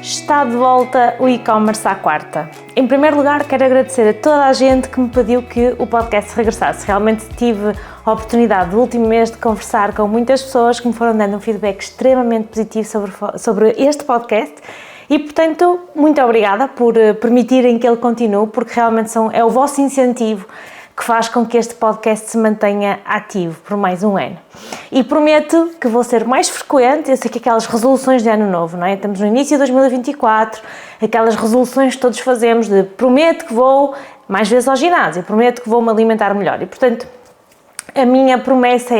Está de volta o e-commerce à quarta. Em primeiro lugar, quero agradecer a toda a gente que me pediu que o podcast regressasse. Realmente tive a oportunidade no último mês de conversar com muitas pessoas que me foram dando um feedback extremamente positivo sobre este podcast e, portanto, muito obrigada por permitirem que ele continue, porque realmente é o vosso incentivo que faz com que este podcast se mantenha ativo por mais um ano. E prometo que vou ser mais frequente. Eu sei que aquelas resoluções de ano novo, não é? Estamos no início de 2024, aquelas resoluções que todos fazemos de prometo que vou mais vezes ao ginásio, prometo que vou me alimentar melhor e, portanto, a minha promessa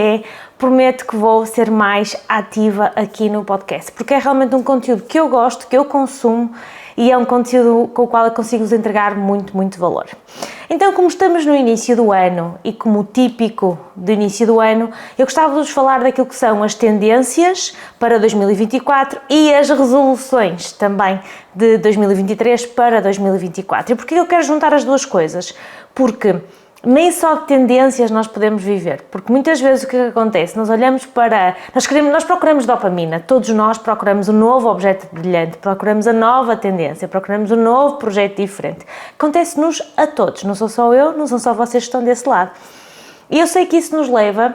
prometo que vou ser mais ativa aqui no podcast, porque é realmente um conteúdo que eu gosto, que eu consumo e é um conteúdo com o qual eu consigo vos entregar muito valor. Então, como estamos no início do ano e como típico do início do ano, eu gostava de vos falar daquilo que são as tendências para 2024 e as resoluções também de 2023 para 2024. E porquê eu quero juntar as duas coisas? Porque nem só de tendências nós podemos viver, porque muitas vezes o que acontece, nós olhamos para, nós procuramos dopamina, todos nós procuramos um novo objeto brilhante, procuramos a nova tendência, procuramos um novo projeto diferente. Acontece-nos a todos, não sou só eu, não são só vocês que estão desse lado. E eu sei que isso nos leva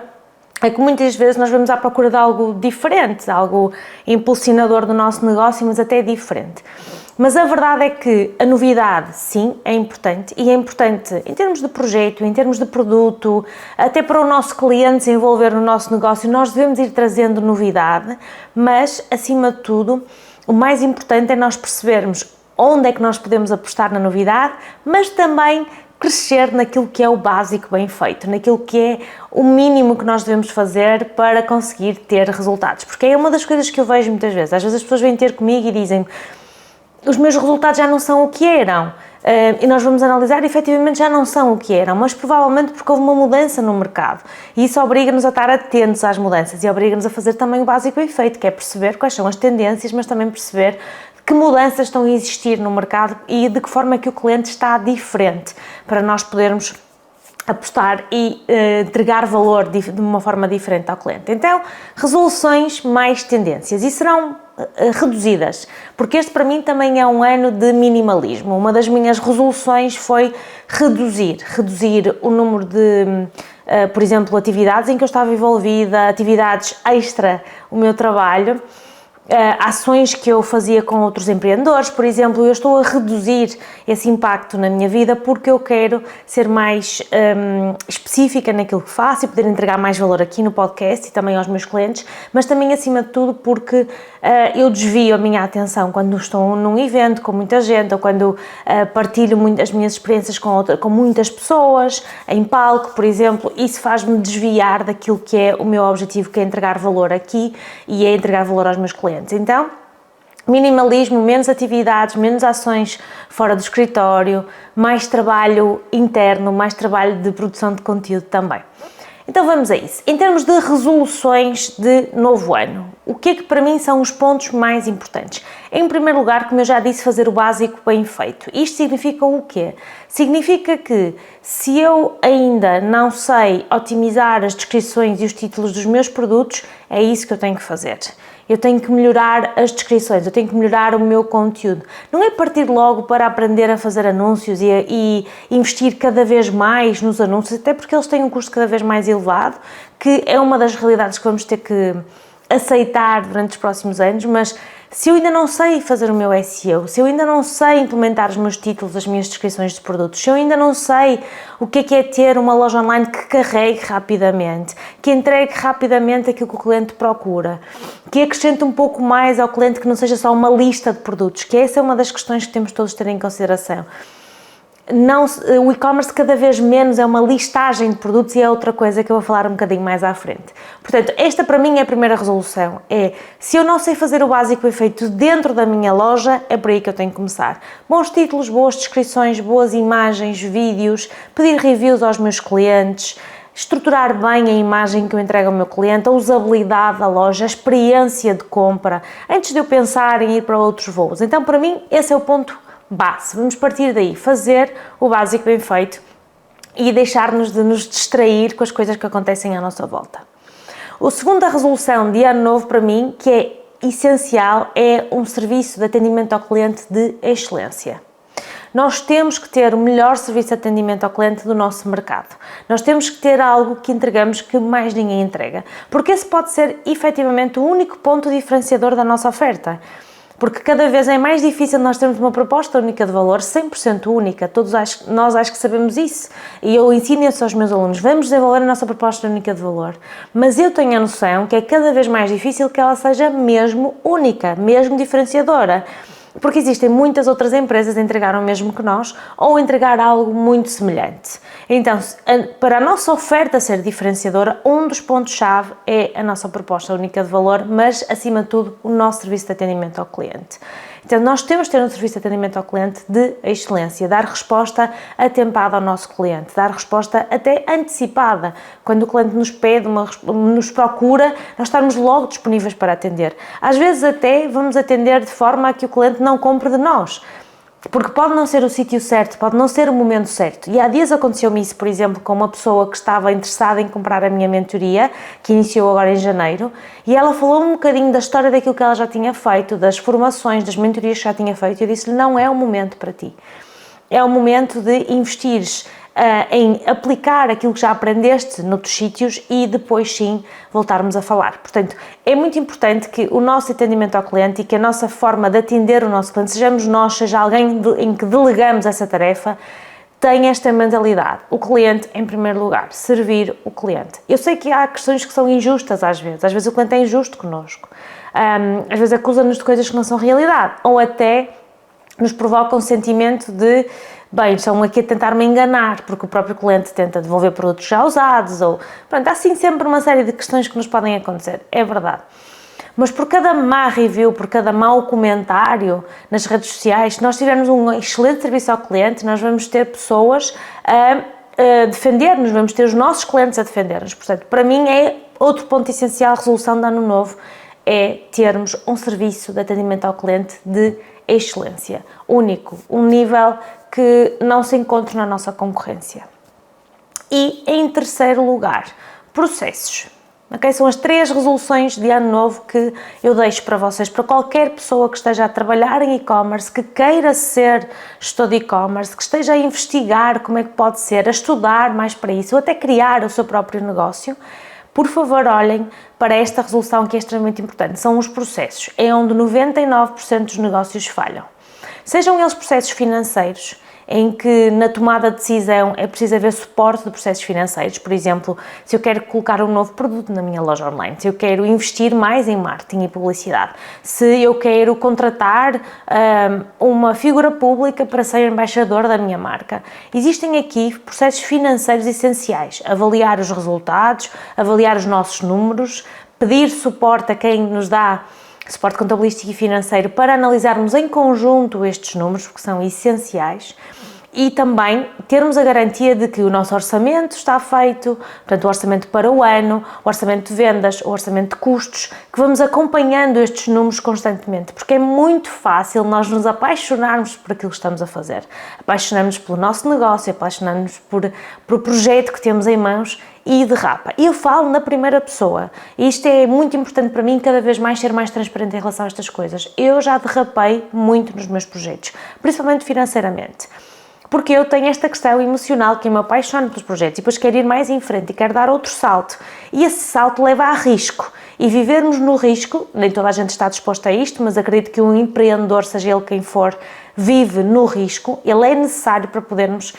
a que muitas vezes nós vamos à procura de algo diferente, algo impulsionador do nosso negócio, mas até diferente. Mas a verdade é que a novidade, sim, é importante e é importante em termos de projeto, em termos de produto, até para o nosso cliente se envolver no nosso negócio, nós devemos ir trazendo novidade, mas, acima de tudo, o mais importante é nós percebermos onde é que nós podemos apostar na novidade, mas também crescer naquilo que é o básico bem feito, naquilo que é o mínimo que nós devemos fazer para conseguir ter resultados. Porque é uma das coisas que eu vejo muitas vezes. Às vezes as pessoas vêm ter comigo e dizem: os meus resultados já não são o que eram, e nós vamos analisar e efetivamente já não são o que eram, mas provavelmente porque houve uma mudança no mercado e isso obriga-nos a estar atentos às mudanças e obriga-nos a fazer também o básico bem feito, que é perceber quais são as tendências, mas também perceber que mudanças estão a existir no mercado e de que forma é que o cliente está diferente para nós podermos apostar e entregar valor de uma forma diferente ao cliente. Então, resoluções mais tendências e serão reduzidas, porque este para mim também é um ano de minimalismo. Uma das minhas resoluções foi reduzir o número de, por exemplo, atividades em que eu estava envolvida, atividades extra o meu trabalho, ações que eu fazia com outros empreendedores, por exemplo. Eu estou a reduzir esse impacto na minha vida porque eu quero ser mais específica naquilo que faço e poder entregar mais valor aqui no podcast e também aos meus clientes, mas também, acima de tudo, porque eu desvio a minha atenção quando estou num evento com muita gente ou quando partilho as minhas experiências com muitas pessoas, em palco, por exemplo. Isso faz-me desviar daquilo que é o meu objetivo, que é entregar valor aqui e é entregar valor aos meus clientes. Então, minimalismo, menos atividades, menos ações fora do escritório, mais trabalho interno, mais trabalho de produção de conteúdo também. Então vamos a isso. Em termos de resoluções de novo ano, o que é que para mim são os pontos mais importantes? Em primeiro lugar, como eu já disse, fazer o básico bem feito. Isto significa o quê? Significa que se eu ainda não sei otimizar as descrições e os títulos dos meus produtos, é isso que eu tenho que fazer. Eu tenho que melhorar as descrições, eu tenho que melhorar o meu conteúdo. Não é partir logo para aprender a fazer anúncios e investir cada vez mais nos anúncios, até porque eles têm um custo cada vez mais elevado, que é uma das realidades que vamos ter que aceitar durante os próximos anos. Mas se eu ainda não sei fazer o meu SEO, se eu ainda não sei implementar os meus títulos, as minhas descrições de produtos, se eu ainda não sei o que é ter uma loja online que carregue rapidamente, que entregue rapidamente aquilo que o cliente procura, que acrescente um pouco mais ao cliente, que não seja só uma lista de produtos, que essa é uma das questões que temos todos de ter em consideração. O e-commerce cada vez menos é uma listagem de produtos e é outra coisa que eu vou falar um bocadinho mais à frente. Portanto, esta para mim é a primeira resolução, se eu não sei fazer o básico bem feito dentro da minha loja, é por aí que eu tenho que começar. Bons títulos, boas descrições, boas imagens, vídeos, pedir reviews aos meus clientes, estruturar bem a imagem que eu entrego ao meu cliente, a usabilidade da loja, a experiência de compra, antes de eu pensar em ir para outros voos. Então, para mim, esse é o ponto base. Vamos partir daí, fazer o básico bem feito e deixar-nos de nos distrair com as coisas que acontecem à nossa volta. A segunda resolução de ano novo para mim, que é essencial é um serviço de atendimento ao cliente de excelência. Nós temos que ter o melhor serviço de atendimento ao cliente do nosso mercado. Nós temos que ter algo que entregamos que mais ninguém entrega, porque esse pode ser efetivamente o único ponto diferenciador da nossa oferta. Porque cada vez é mais difícil nós termos uma proposta única de valor, 100% única, nós acho que sabemos isso, e eu ensino isso aos meus alunos, vamos desenvolver a nossa proposta única de valor, mas eu tenho a noção que é cada vez mais difícil que ela seja mesmo única, mesmo diferenciadora, porque existem muitas outras empresas a entregar o mesmo que nós, ou a entregar algo muito semelhante. Então, para a nossa oferta ser diferenciadora, um dos pontos-chave é a nossa proposta única de valor, mas, acima de tudo, o nosso serviço de atendimento ao cliente. Então, nós temos de ter um serviço de atendimento ao cliente de excelência, dar resposta atempada ao nosso cliente, dar resposta até antecipada. Quando o cliente nos pede, nos procura, nós estarmos logo disponíveis para atender. Às vezes até vamos atender de forma a que o cliente não compre de nós, porque pode não ser o sítio certo, pode não ser o momento certo. E há dias aconteceu-me isso, por exemplo, com uma pessoa que estava interessada em comprar a minha mentoria, que iniciou agora em janeiro, e ela falou um bocadinho da história daquilo que ela já tinha feito, das formações, das mentorias que já tinha feito, e eu disse-lhe, não é o momento para ti. É o momento de investires em aplicar aquilo que já aprendeste noutros sítios e depois sim voltarmos a falar. Portanto, é muito importante que o nosso atendimento ao cliente e que a nossa forma de atender o nosso cliente, sejamos nós, seja alguém em que delegamos essa tarefa, tenha esta mentalidade. O cliente em primeiro lugar, servir o cliente. Eu sei que há questões que são injustas às vezes o cliente é injusto connosco, às vezes acusa-nos de coisas que não são realidade, ou até nos provoca um sentimento de bem, estão aqui a tentar me enganar, porque o próprio cliente tenta devolver produtos já usados, ou pronto, há assim sempre uma série de questões que nos podem acontecer, é verdade. Mas por cada má review, por cada mau comentário nas redes sociais, se nós tivermos um excelente serviço ao cliente, nós vamos ter pessoas a defender-nos, vamos ter os nossos clientes a defender-nos. Portanto, para mim é outro ponto essencial, resolução de ano novo, é termos um serviço de atendimento ao cliente de excelência, único, um nível que não se encontra na nossa concorrência. E em terceiro lugar, processos. Okay? São as 3 resoluções de ano novo que eu deixo para vocês, para qualquer pessoa que esteja a trabalhar em e-commerce, que queira ser gestor de e-commerce, que esteja a investigar como é que pode ser, a estudar mais para isso, ou até criar o seu próprio negócio. Por favor, olhem para esta resolução que é extremamente importante. São os processos. É onde 99% dos negócios falham. Sejam eles processos financeiros, em que na tomada de decisão é preciso haver suporte de processos financeiros. Por exemplo, se eu quero colocar um novo produto na minha loja online, se eu quero investir mais em marketing e publicidade, se eu quero contratar uma figura pública para ser embaixador da minha marca. Existem aqui processos financeiros essenciais. Avaliar os resultados, avaliar os nossos números, pedir suporte a quem nos dá suporte contabilístico e financeiro para analisarmos em conjunto estes números, porque são essenciais, e também termos a garantia de que o nosso orçamento está feito, portanto o orçamento para o ano, o orçamento de vendas, o orçamento de custos, que vamos acompanhando estes números constantemente, porque é muito fácil nós nos apaixonarmos por aquilo que estamos a fazer, apaixonarmos pelo nosso negócio, apaixonarmos por o projeto que temos em mãos e derrapa. E eu falo na primeira pessoa, e isto é muito importante para mim, cada vez mais ser mais transparente em relação a estas coisas. Eu já derrapei muito nos meus projetos, principalmente financeiramente. Porque eu tenho esta questão emocional que eu me apaixono pelos projetos e depois quero ir mais em frente e quero dar outro salto. E esse salto leva a risco. E vivermos no risco, nem toda a gente está disposta a isto, mas acredito que um empreendedor, seja ele quem for, vive no risco. Ele é necessário para podermos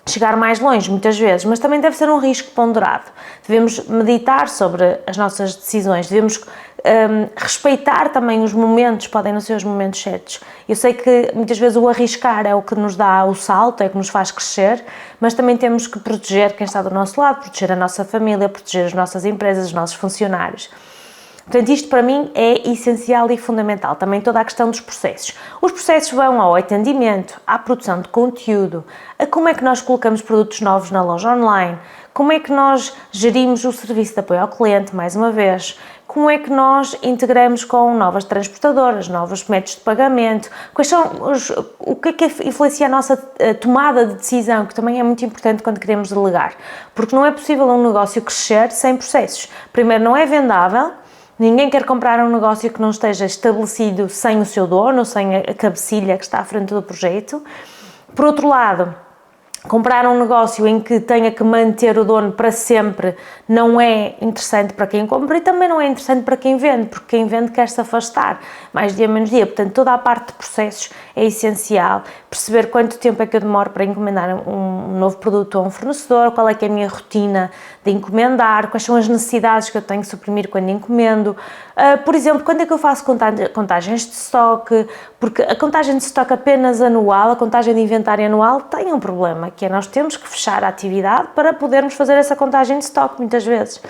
chegar mais longe, muitas vezes, mas também deve ser um risco ponderado. Devemos meditar sobre as nossas decisões, devemos respeitar também os momentos, podem não ser os momentos certos. Eu sei que muitas vezes o arriscar é o que nos dá o salto, é o que nos faz crescer, mas também temos que proteger quem está do nosso lado, proteger a nossa família, proteger as nossas empresas, os nossos funcionários. Portanto, isto para mim é essencial e fundamental, também toda a questão dos processos. Os processos vão ao atendimento, à produção de conteúdo, a como é que nós colocamos produtos novos na loja online, como é que nós gerimos o serviço de apoio ao cliente, mais uma vez, como é que nós integramos com novas transportadoras, novos métodos de pagamento, quais são o que é que influencia a nossa tomada de decisão, que também é muito importante quando queremos delegar, porque não é possível um negócio crescer sem processos. Primeiro, não é vendável, Ninguém quer comprar um negócio que não esteja estabelecido sem o seu dono, sem a cabecilha que está à frente do projeto. Por outro lado, comprar um negócio em que tenha que manter o dono para sempre não é interessante para quem compra e também não é interessante para quem vende, porque quem vende quer se afastar mais dia menos dia. Portanto, toda a parte de processos é essencial. Perceber quanto tempo é que eu demoro para encomendar um novo produto a um fornecedor, qual é que é a minha rotina de encomendar, quais são as necessidades que eu tenho que suprimir quando encomendo. Por exemplo, quando é que eu faço contagens de estoque, porque a contagem de estoque apenas anual, a contagem de inventário anual tem um problema, que é nós temos que fechar a atividade para podermos fazer essa contagem de estoque muitas vezes.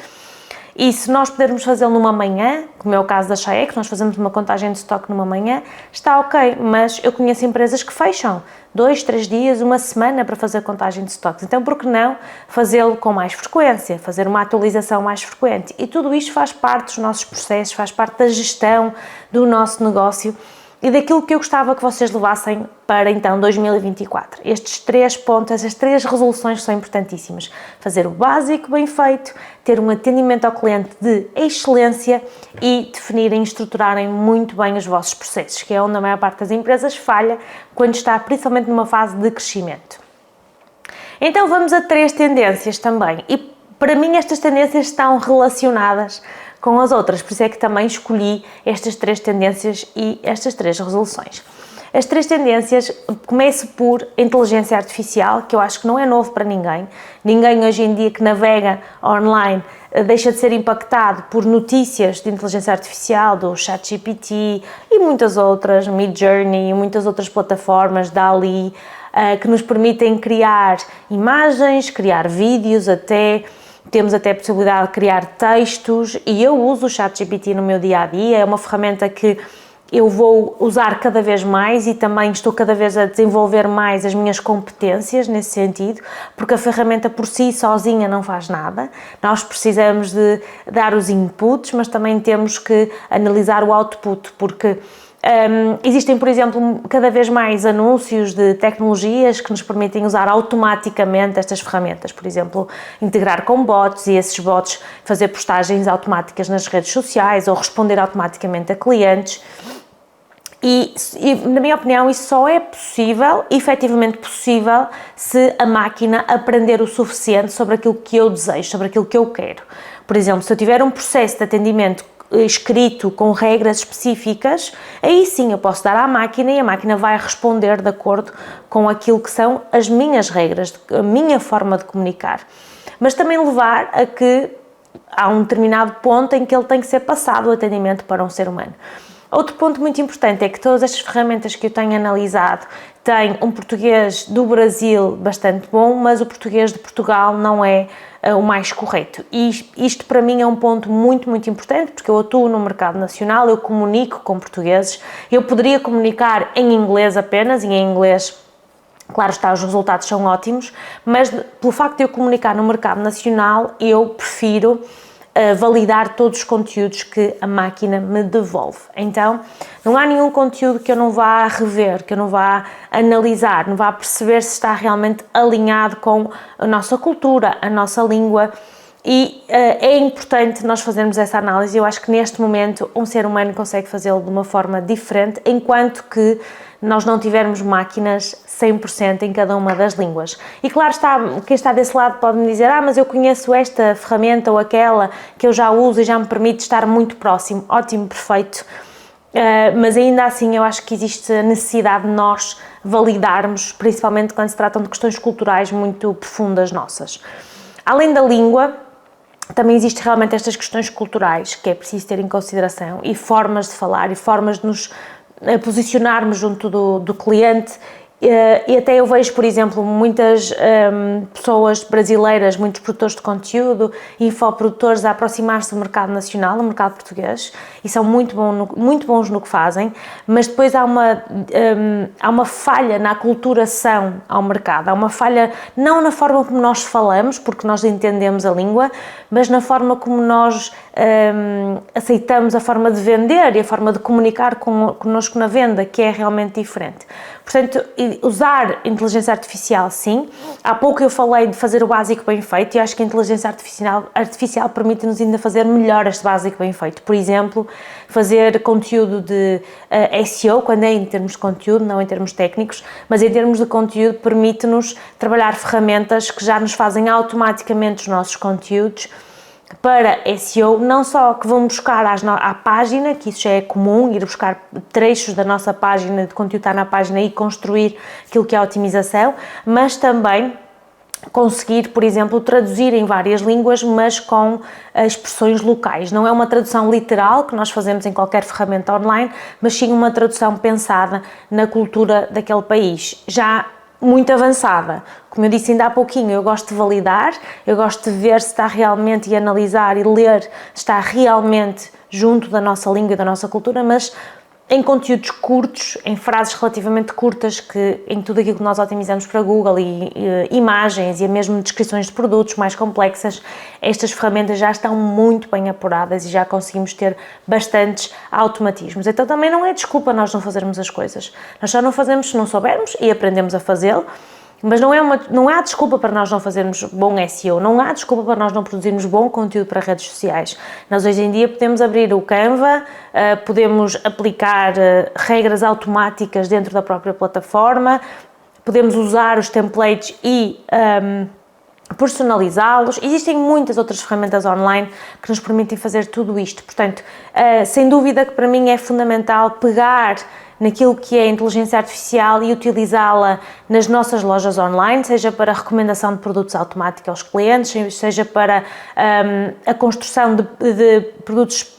E se nós pudermos fazê-lo numa manhã, como é o caso da Chaec, nós fazemos uma contagem de estoque numa manhã, está ok, mas eu conheço empresas que fecham 2, 3 dias, uma semana para fazer contagem de estoques. Então, por que não fazê-lo com mais frequência, fazer uma atualização mais frequente? E tudo isto faz parte dos nossos processos, faz parte da gestão do nosso negócio e daquilo que eu gostava que vocês levassem para, então, 2024. Estes 3 pontos, essas 3 resoluções são importantíssimas. Fazer o básico bem feito, ter um atendimento ao cliente de excelência e definirem e estruturarem muito bem os vossos processos, que é onde a maior parte das empresas falha quando está principalmente numa fase de crescimento. Então vamos a 3 tendências também, e para mim estas tendências estão relacionadas com as outras, por isso é que também escolhi estas 3 tendências e estas 3 resoluções. As 3 tendências, começo por inteligência artificial, que eu acho que não é novo para ninguém. Ninguém hoje em dia que navega online deixa de ser impactado por notícias de inteligência artificial, do ChatGPT e muitas outras, Midjourney e muitas outras plataformas, DALL-E, que nos permitem criar imagens, criar vídeos até. Temos até a possibilidade de criar textos e eu uso o ChatGPT no meu dia-a-dia, é uma ferramenta que eu vou usar cada vez mais e também estou cada vez a desenvolver mais as minhas competências nesse sentido, porque a ferramenta por si sozinha não faz nada. Nós precisamos de dar os inputs, mas também temos que analisar o output, porque existem, por exemplo, cada vez mais anúncios de tecnologias que nos permitem usar automaticamente estas ferramentas, por exemplo, integrar com bots e esses bots fazer postagens automáticas nas redes sociais ou responder automaticamente a clientes. E, na minha opinião, isso só é possível, efetivamente possível, se a máquina aprender o suficiente sobre aquilo que eu desejo, sobre aquilo que eu quero. Por exemplo, se eu tiver um processo de atendimento escrito com regras específicas, aí sim eu posso dar à máquina e a máquina vai responder de acordo com aquilo que são as minhas regras, a minha forma de comunicar. Mas também levar a que há um determinado ponto em que ele tem que ser passado o atendimento para um ser humano. Outro ponto muito importante é que todas estas ferramentas que eu tenho analisado têm um português do Brasil bastante bom, mas o português de Portugal não é o mais correto. E isto para mim é um ponto muito, muito importante, porque eu atuo no mercado nacional, eu comunico com portugueses, eu poderia comunicar em inglês apenas, e em inglês, claro está, os resultados são ótimos, mas pelo facto de eu comunicar no mercado nacional, eu prefiro validar todos os conteúdos que a máquina me devolve. Então, não há nenhum conteúdo que eu não vá rever, que eu não vá analisar, não vá perceber se está realmente alinhado com a nossa cultura, a nossa língua, e é importante nós fazermos essa análise. Eu acho que neste momento um ser humano consegue fazê-lo de uma forma diferente, enquanto que nós não tivermos máquinas 100% em cada uma das línguas. E claro está, quem está desse lado pode me dizer, mas eu conheço esta ferramenta ou aquela que eu já uso e já me permite estar muito próximo. Ótimo, perfeito. Mas ainda assim eu acho que existe a necessidade de nós validarmos, principalmente quando se tratam de questões culturais muito profundas nossas. Além da língua, também existem realmente estas questões culturais que é preciso ter em consideração, e formas de falar e formas de nos posicionarmos junto do cliente. E até eu vejo, por exemplo, muitas pessoas brasileiras, muitos produtores de conteúdo, infoprodutores a aproximar-se do mercado nacional, do mercado português, e são muito bons no que fazem, mas depois há uma falha na aculturação ao mercado, há uma falha não na forma como nós falamos, porque nós entendemos a língua, mas na forma como nós aceitamos a forma de vender e a forma de comunicar connosco na venda, que é realmente diferente. Portanto, usar inteligência artificial, sim. Há pouco eu falei de fazer o básico bem feito e acho que a inteligência artificial permite-nos ainda fazer melhor este básico bem feito. Por exemplo, fazer conteúdo de SEO, quando é em termos de conteúdo, não em termos técnicos, mas em termos de conteúdo permite-nos trabalhar ferramentas que já nos fazem automaticamente os nossos conteúdos para SEO, não só que vão buscar à página, que isso já é comum, ir buscar trechos da nossa página, de conteúdo que está na página e construir aquilo que é a otimização, mas também conseguir, por exemplo, traduzir em várias línguas, mas com expressões locais. Não é uma tradução literal que nós fazemos em qualquer ferramenta online, mas sim uma tradução pensada na cultura daquele país. Já muito avançada. Como eu disse ainda há pouquinho, eu gosto de validar, eu gosto de ver se está realmente, e analisar e ler se está realmente junto da nossa língua e da nossa cultura, mas em conteúdos curtos, em frases relativamente curtas, que em tudo aquilo que nós otimizamos para Google e imagens e mesmo descrições de produtos mais complexas, estas ferramentas já estão muito bem apuradas e já conseguimos ter bastantes automatismos. Então também não é desculpa nós não fazermos as coisas. Nós só não fazemos se não soubermos e aprendemos a fazê-lo. Mas não há desculpa para nós não fazermos bom SEO, não há desculpa para nós não produzirmos bom conteúdo para redes sociais. Nós hoje em dia podemos abrir o Canva, podemos aplicar regras automáticas dentro da própria plataforma, podemos usar os templates e personalizá-los. Existem muitas outras ferramentas online que nos permitem fazer tudo isto. Portanto, sem dúvida que para mim é fundamental pegar naquilo que é a inteligência artificial e utilizá-la nas nossas lojas online, seja para recomendação de produtos automáticos aos clientes, seja para a construção de produtos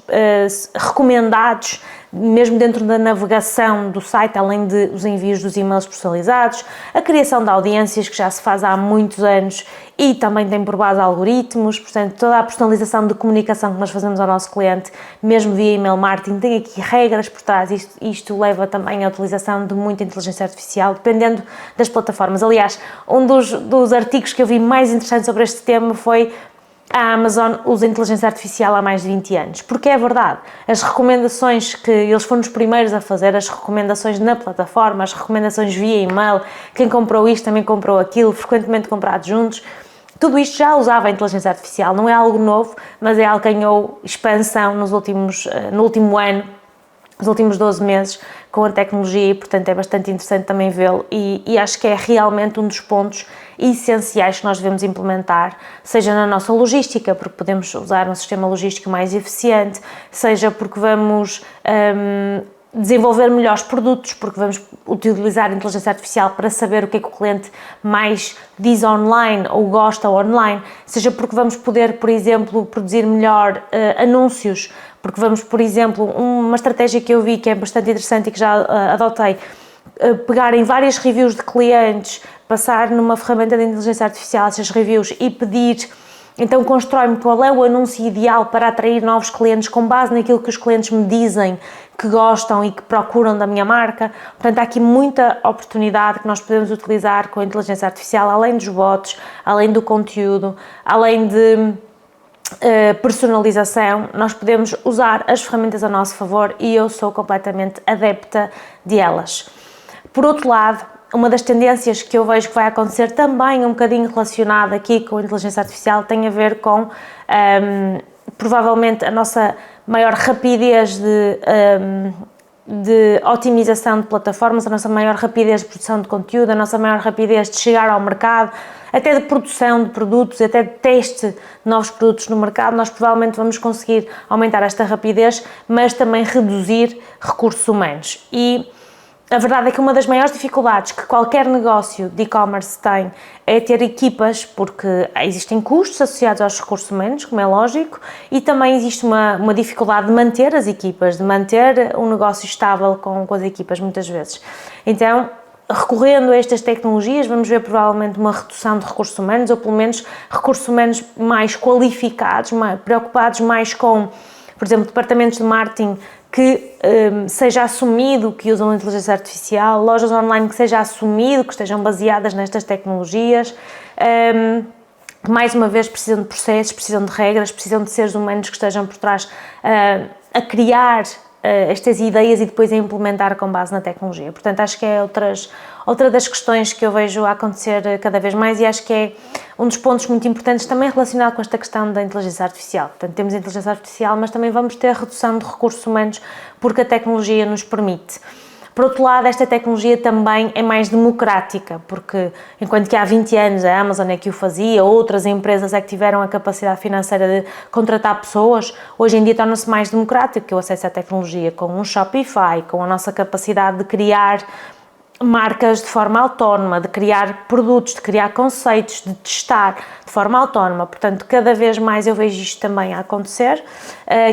recomendados, mesmo dentro da navegação do site, além dos envios dos e-mails personalizados, a criação de audiências, que já se faz há muitos anos e também tem por base algoritmos, portanto, toda a personalização de comunicação que nós fazemos ao nosso cliente, mesmo via e-mail marketing, tem aqui regras por trás. Isto leva também à utilização de muita inteligência artificial, dependendo das plataformas. Aliás, um dos artigos que eu vi mais interessantes sobre este tema foi: a Amazon usa inteligência artificial há mais de 20 anos, porque é verdade, as recomendações que eles foram os primeiros a fazer, as recomendações na plataforma, as recomendações via e-mail, quem comprou isto também comprou aquilo, frequentemente comprados juntos, tudo isto já usava a inteligência artificial, não é algo novo, mas é algo que ganhou expansão no último ano, nos últimos 12 meses, com a tecnologia, e portanto é bastante interessante também vê-lo e acho que é realmente um dos pontos essenciais que nós devemos implementar, seja na nossa logística, porque podemos usar um sistema logístico mais eficiente, seja porque vamos desenvolver melhores produtos, porque vamos utilizar a inteligência artificial para saber o que é que o cliente mais diz online ou gosta online, seja porque vamos poder, por exemplo, produzir melhor anúncios, porque vamos, por exemplo, uma estratégia que eu vi que é bastante interessante e que já adotei, pegar em várias reviews de clientes, passar numa ferramenta de inteligência artificial essas reviews e pedir, então constrói-me qual é o anúncio ideal para atrair novos clientes com base naquilo que os clientes me dizem que gostam e que procuram da minha marca. Portanto, há aqui muita oportunidade que nós podemos utilizar com a inteligência artificial, além dos bots, além do conteúdo, além de personalização. Nós podemos usar as ferramentas a nosso favor e eu sou completamente adepta delas. Por outro lado, uma das tendências que eu vejo que vai acontecer também um bocadinho relacionada aqui com a inteligência artificial tem a ver com provavelmente a nossa maior rapidez de otimização de plataformas, a nossa maior rapidez de produção de conteúdo, a nossa maior rapidez de chegar ao mercado, até de produção de produtos, até de teste de novos produtos no mercado. Nós provavelmente vamos conseguir aumentar esta rapidez, mas também reduzir recursos humanos. E a verdade é que uma das maiores dificuldades que qualquer negócio de e-commerce tem é ter equipas, porque existem custos associados aos recursos humanos, como é lógico, e também existe uma dificuldade de manter as equipas, de manter um negócio estável com as equipas muitas vezes. Então, recorrendo a estas tecnologias, vamos ver provavelmente uma redução de recursos humanos, ou pelo menos recursos humanos mais qualificados, preocupados mais com, por exemplo, departamentos de marketing que seja assumido que usam a inteligência artificial, lojas online que seja assumido que estejam baseadas nestas tecnologias, que mais uma vez precisam de processos, precisam de regras, precisam de seres humanos que estejam por trás a criar estas ideias e depois a implementar com base na tecnologia. Portanto, acho que é outra das questões que eu vejo a acontecer cada vez mais, e acho que é um dos pontos muito importantes também relacionado com esta questão da inteligência artificial. Portanto, temos a inteligência artificial, mas também vamos ter redução de recursos humanos porque a tecnologia nos permite. Por outro lado, esta tecnologia também é mais democrática, porque enquanto que há 20 anos a Amazon é que o fazia, outras empresas é que tiveram a capacidade financeira de contratar pessoas, hoje em dia torna-se mais democrático, que o acesso à tecnologia com um Shopify, com a nossa capacidade de criar marcas de forma autónoma, de criar produtos, de criar conceitos, de testar de forma autónoma. Portanto, cada vez mais eu vejo isto também a acontecer,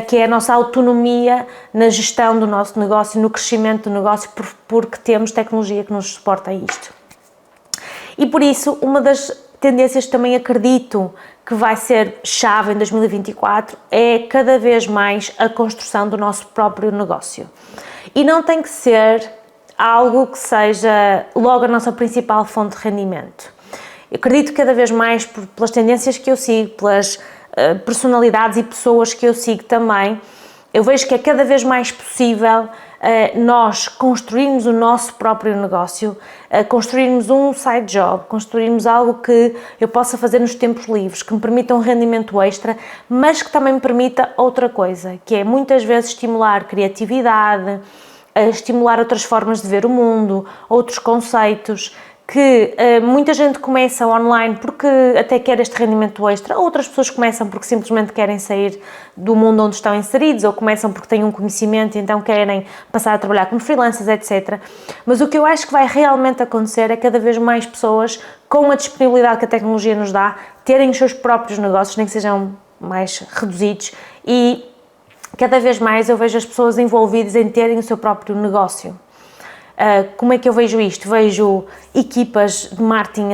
que é a nossa autonomia na gestão do nosso negócio, no crescimento do negócio, porque temos tecnologia que nos suporta a isto. E por isso, uma das tendências que também acredito que vai ser chave em 2024 é cada vez mais a construção do nosso próprio negócio. E não tem que ser algo que seja logo a nossa principal fonte de rendimento. Eu acredito cada vez mais, pelas tendências que eu sigo, pelas personalidades e pessoas que eu sigo também, eu vejo que é cada vez mais possível nós construirmos o nosso próprio negócio, construirmos um side job, construirmos algo que eu possa fazer nos tempos livres, que me permita um rendimento extra, mas que também me permita outra coisa, que é muitas vezes estimular criatividade, estimular outras formas de ver o mundo, outros conceitos, que muita gente começa online porque até quer este rendimento extra, outras pessoas começam porque simplesmente querem sair do mundo onde estão inseridos, ou começam porque têm um conhecimento e então querem passar a trabalhar como freelancers, etc. Mas o que eu acho que vai realmente acontecer é cada vez mais pessoas, com a disponibilidade que a tecnologia nos dá, terem os seus próprios negócios, nem que sejam mais reduzidos, e cada vez mais eu vejo as pessoas envolvidas em terem o seu próprio negócio. Como é que eu vejo isto? Vejo equipas de marketing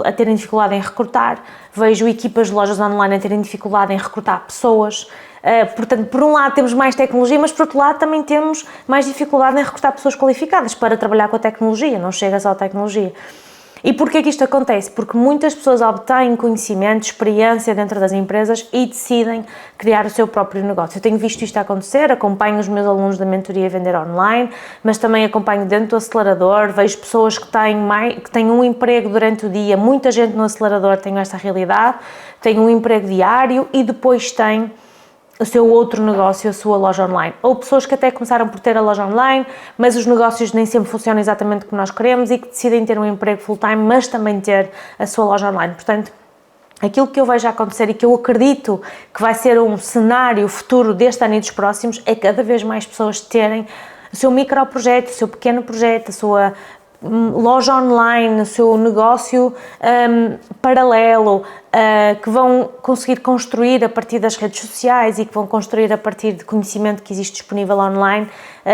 a terem dificuldade em recrutar, vejo equipas de lojas online a terem dificuldade em recrutar pessoas. Portanto, por um lado temos mais tecnologia, mas por outro lado também temos mais dificuldade em recrutar pessoas qualificadas para trabalhar com a tecnologia, não chega só à tecnologia. E porquê que isto acontece? Porque muitas pessoas obtêm conhecimento, experiência dentro das empresas e decidem criar o seu próprio negócio. Eu tenho visto isto acontecer, acompanho os meus alunos da mentoria Vender Online, mas também acompanho dentro do acelerador, vejo pessoas que têm um emprego durante o dia, muita gente no acelerador tem esta realidade, tem um emprego diário e depois tem o seu outro negócio, a sua loja online. Ou pessoas que até começaram por ter a loja online, mas os negócios nem sempre funcionam exatamente como nós queremos e que decidem ter um emprego full-time, mas também ter a sua loja online. Portanto, aquilo que eu vejo acontecer e que eu acredito que vai ser um cenário futuro deste ano e dos próximos é cada vez mais pessoas terem o seu microprojeto, o seu pequeno projeto, a sua loja online, o seu negócio paralelo, que vão conseguir construir a partir das redes sociais e que vão construir a partir de conhecimento que existe disponível online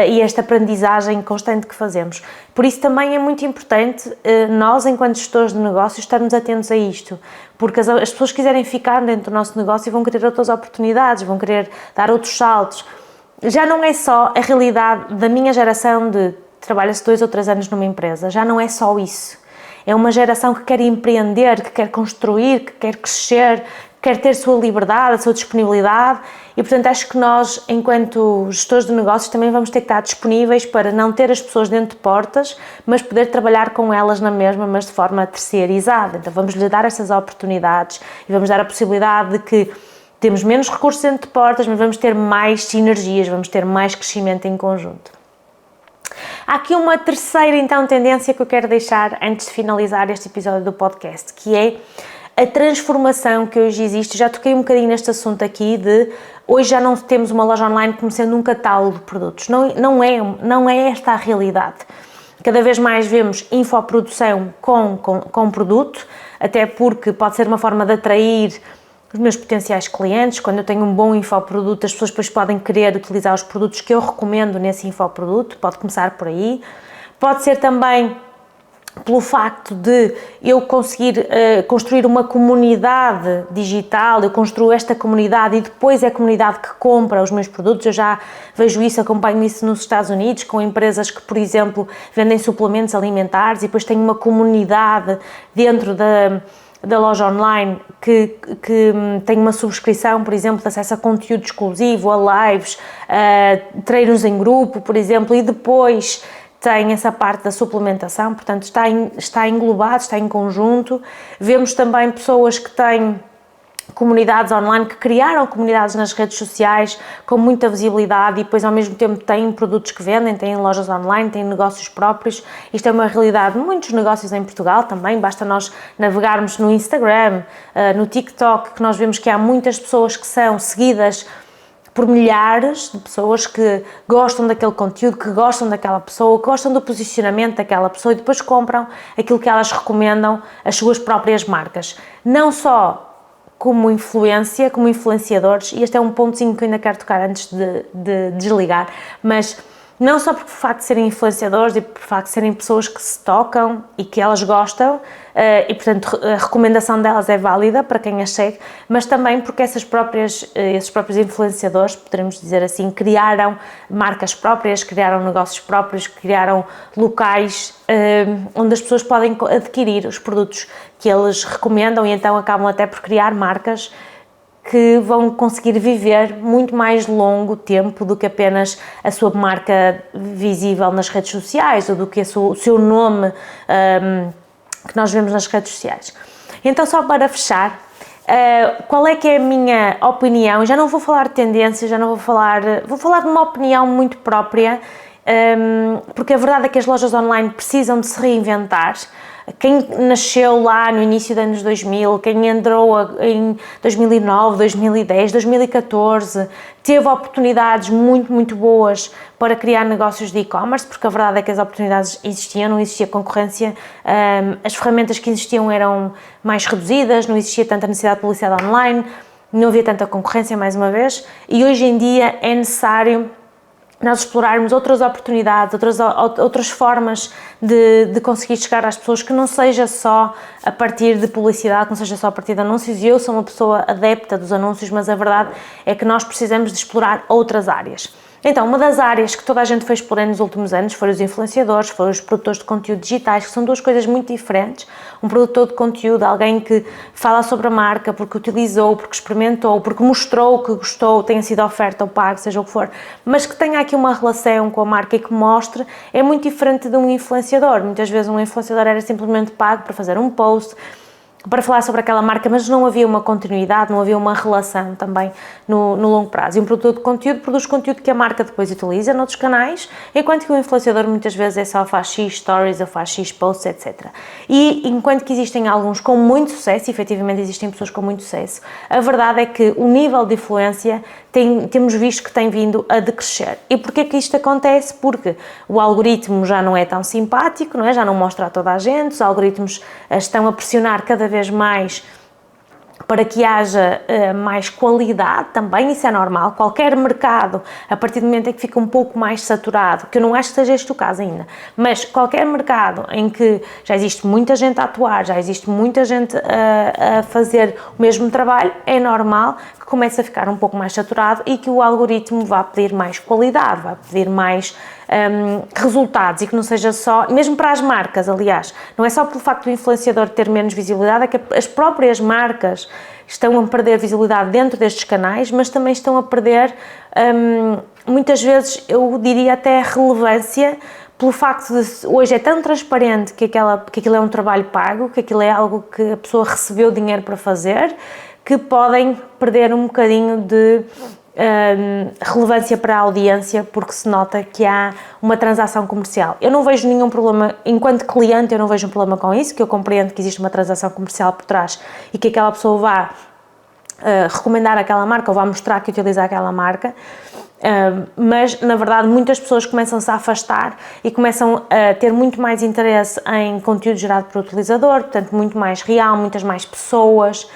e esta aprendizagem constante que fazemos. Por isso também é muito importante nós, enquanto gestores de negócios, estarmos atentos a isto, porque as pessoas que quiserem ficar dentro do nosso negócio vão querer outras oportunidades, vão querer dar outros saltos. Já não é só a realidade da minha geração de trabalha-se 2 ou 3 anos numa empresa, já não é só isso. É uma geração que quer empreender, que quer construir, que quer crescer, que quer ter a sua liberdade, a sua disponibilidade e, portanto, acho que nós, enquanto gestores de negócios, também vamos ter que estar disponíveis para não ter as pessoas dentro de portas, mas poder trabalhar com elas na mesma, mas de forma terceirizada. Então vamos lhes dar essas oportunidades e vamos dar a possibilidade de que temos menos recursos dentro de portas, mas vamos ter mais sinergias, vamos ter mais crescimento em conjunto. Há aqui uma terceira, então, tendência que eu quero deixar antes de finalizar este episódio do podcast, que é a transformação que hoje existe. Já toquei um bocadinho neste assunto aqui de hoje já não temos uma loja online como sendo um catálogo de produtos. Não é esta a realidade. Cada vez mais vemos infoprodução com produto, até porque pode ser uma forma de atrair os meus potenciais clientes. Quando eu tenho um bom infoproduto, as pessoas depois podem querer utilizar os produtos que eu recomendo nesse infoproduto, pode começar por aí. Pode ser também pelo facto de eu conseguir construir uma comunidade digital, eu construo esta comunidade e depois é a comunidade que compra os meus produtos. Eu já vejo isso, acompanho isso nos Estados Unidos, com empresas que, por exemplo, vendem suplementos alimentares e depois têm uma comunidade dentro da loja online que tem uma subscrição, por exemplo, de acesso a conteúdo exclusivo, a lives, a treinos em grupo, por exemplo, e depois tem essa parte da suplementação, portanto está englobado, está em conjunto. Vemos também pessoas que têm comunidades online, que criaram comunidades nas redes sociais com muita visibilidade e depois ao mesmo tempo têm produtos que vendem, têm lojas online, têm negócios próprios. Isto é uma realidade de muitos negócios em Portugal também, basta nós navegarmos no Instagram, no TikTok, que nós vemos que há muitas pessoas que são seguidas por milhares de pessoas que gostam daquele conteúdo, que gostam daquela pessoa, que gostam do posicionamento daquela pessoa e depois compram aquilo que elas recomendam, as suas próprias marcas. Não só como influência, como influenciadores, e este é um pontozinho que eu ainda quero tocar antes de desligar, mas não só por facto de serem influenciadores e por facto de serem pessoas que se tocam e que elas gostam, e portanto a recomendação delas é válida para quem as segue, mas também porque esses próprios influenciadores, poderemos dizer assim, criaram marcas próprias, criaram negócios próprios, criaram locais onde as pessoas podem adquirir os produtos que eles recomendam e então acabam até por criar marcas que vão conseguir viver muito mais longo tempo do que apenas a sua marca visível nas redes sociais ou do que o seu nome que nós vemos nas redes sociais. Então, só para fechar, qual é que é a minha opinião? Já não vou falar de tendências, vou falar de uma opinião muito própria, porque a verdade é que as lojas online precisam de se reinventar. Quem nasceu lá no início dos anos 2000, quem entrou em 2009, 2010, 2014, teve oportunidades muito, muito boas para criar negócios de e-commerce, porque a verdade é que as oportunidades existiam, não existia concorrência, as ferramentas que existiam eram mais reduzidas, não existia tanta necessidade de publicidade online, não havia tanta concorrência, mais uma vez, e hoje em dia é necessário nós explorarmos outras oportunidades, outras formas de conseguir chegar às pessoas, que não seja só a partir de publicidade, que não seja só a partir de anúncios. E eu sou uma pessoa adepta dos anúncios, mas a verdade é que nós precisamos de explorar outras áreas. Então, uma das áreas que toda a gente foi explorando nos últimos anos foram os influenciadores, foram os produtores de conteúdo digitais, que são duas coisas muito diferentes. Um produtor de conteúdo, alguém que fala sobre a marca porque utilizou, porque experimentou, porque mostrou que gostou, tenha sido oferta ou pago, seja o que for, mas que tenha aqui uma relação com a marca e que mostre, é muito diferente de um influenciador. Muitas vezes um influenciador era simplesmente pago para fazer um post, para falar sobre aquela marca, mas não havia uma continuidade, não havia uma relação também no longo prazo. E um produtor de conteúdo produz conteúdo que a marca depois utiliza noutros canais, enquanto que o influenciador muitas vezes é só faz X stories, ou faz X posts, etc. E enquanto que existem alguns com muito sucesso, e efetivamente existem pessoas com muito sucesso, a verdade é que o nível de influência temos visto que tem vindo a decrescer. E porquê que isto acontece? Porque o algoritmo já não é tão simpático, não é? Já não mostra a toda a gente, os algoritmos estão a pressionar cada vez mais para que haja mais qualidade também, isso é normal. Qualquer mercado, a partir do momento em que fica um pouco mais saturado, que eu não acho que seja este o caso ainda, mas qualquer mercado em que já existe muita gente a atuar, já existe muita gente a fazer o mesmo trabalho, é normal que comece a ficar um pouco mais saturado e que o algoritmo vá pedir mais qualidade, vá pedir mais resultados, e que não seja só, mesmo para as marcas, aliás, não é só pelo facto do influenciador ter menos visibilidade, é que as próprias marcas estão a perder visibilidade dentro destes canais, mas também estão a perder, muitas vezes, eu diria até relevância, pelo facto de hoje é tão transparente que aquilo é um trabalho pago, que aquilo é algo que a pessoa recebeu dinheiro para fazer, que podem perder um bocadinho de relevância para a audiência, porque se nota que há uma transação comercial. Eu não vejo nenhum problema, enquanto cliente eu não vejo um problema com isso, que eu compreendo que existe uma transação comercial por trás e que aquela pessoa vá recomendar aquela marca ou vá mostrar que utiliza aquela marca, mas na verdade muitas pessoas começam-se a afastar e começam a ter muito mais interesse em conteúdo gerado por utilizador, portanto muito mais real, muitas mais pessoas,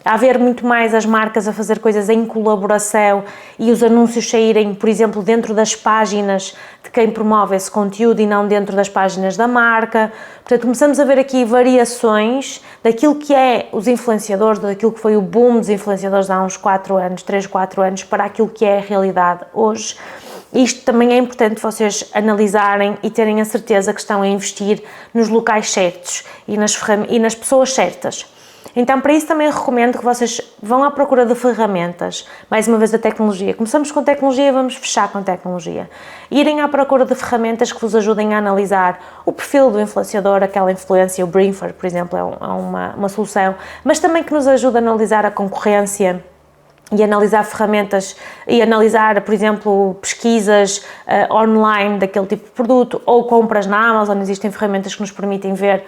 a haver muito mais as marcas a fazer coisas em colaboração e os anúncios saírem, por exemplo, dentro das páginas de quem promove esse conteúdo e não dentro das páginas da marca. Portanto, começamos a ver aqui variações daquilo que é os influenciadores, daquilo que foi o boom dos influenciadores há uns 4 anos, 3, 4 anos, para aquilo que é a realidade hoje. Isto também é importante vocês analisarem e terem a certeza que estão a investir nos locais certos e nas pessoas certas. Então, para isso também recomendo que vocês vão à procura de ferramentas, mais uma vez da tecnologia. Começamos com tecnologia e vamos fechar com tecnologia. Irem à procura de ferramentas que vos ajudem a analisar o perfil do influenciador, aquela influência, o Briefer, por exemplo, é uma solução, mas também que nos ajuda a analisar a concorrência e analisar ferramentas e analisar, por exemplo, pesquisas online daquele tipo de produto ou compras na Amazon. Existem ferramentas que nos permitem ver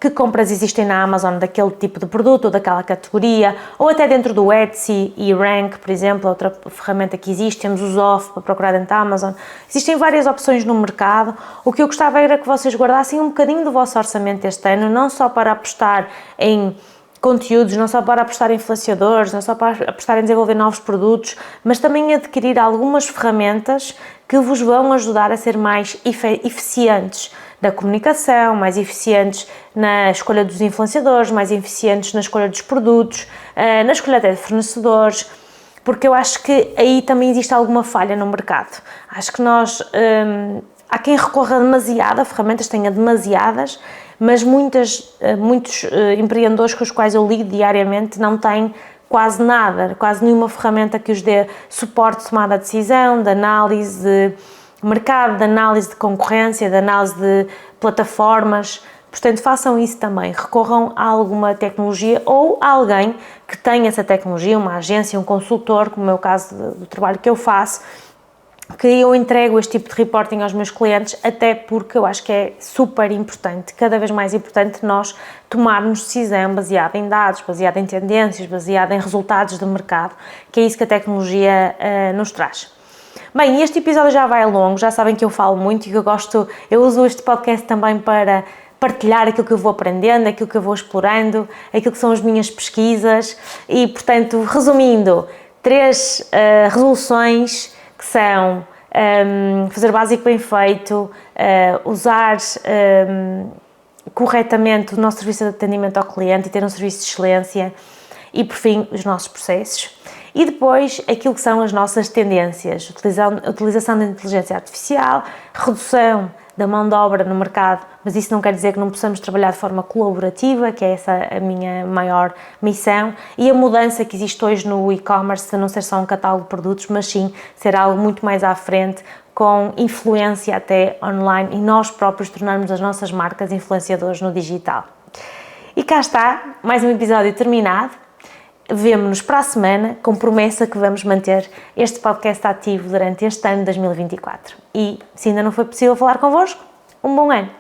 que compras existem na Amazon daquele tipo de produto ou daquela categoria, ou até dentro do Etsy e Rank, por exemplo, outra ferramenta que existe, temos o Zoff para procurar dentro da Amazon. Existem várias opções no mercado. O que eu gostava era que vocês guardassem um bocadinho do vosso orçamento este ano, não só para apostar em conteúdos, não só para apostar em influenciadores, não só para apostar em desenvolver novos produtos, mas também adquirir algumas ferramentas que vos vão ajudar a ser mais eficientes na comunicação, mais eficientes na escolha dos influenciadores, mais eficientes na escolha dos produtos, na escolha até de fornecedores, porque eu acho que aí também existe alguma falha no mercado. Acho que há quem recorra demasiado a ferramentas, tenha demasiadas, mas muitos empreendedores com os quais eu lido diariamente não têm quase nada, quase nenhuma ferramenta que os dê suporte de tomada de decisão, de análise de mercado, de análise de concorrência, de análise de plataformas. Portanto, façam isso também, recorram a alguma tecnologia ou a alguém que tenha essa tecnologia, uma agência, um consultor, como é o caso do trabalho que eu faço, que eu entrego este tipo de reporting aos meus clientes, até porque eu acho que é super importante, cada vez mais importante, nós tomarmos decisão baseada em dados, baseada em tendências, baseada em resultados de mercado, que é isso que a tecnologia nos traz. Bem, este episódio já vai longo, já sabem que eu falo muito e que eu uso este podcast também para partilhar aquilo que eu vou aprendendo, aquilo que eu vou explorando, aquilo que são as minhas pesquisas e, portanto, resumindo, 3 resoluções que são fazer o básico bem feito, usar corretamente o nosso serviço de atendimento ao cliente e ter um serviço de excelência e, por fim, os nossos processos. E depois, aquilo que são as nossas tendências, utilização da inteligência artificial, redução da mão de obra no mercado, mas isso não quer dizer que não possamos trabalhar de forma colaborativa, que é essa a minha maior missão, e a mudança que existe hoje no e-commerce, de não ser só um catálogo de produtos, mas sim ser algo muito mais à frente, com influência até online e nós próprios tornarmos as nossas marcas influenciadores no digital. E cá está, mais um episódio terminado. Vemo-nos para a semana, com promessa que vamos manter este podcast ativo durante este ano de 2024. E, se ainda não foi possível falar convosco, um bom ano!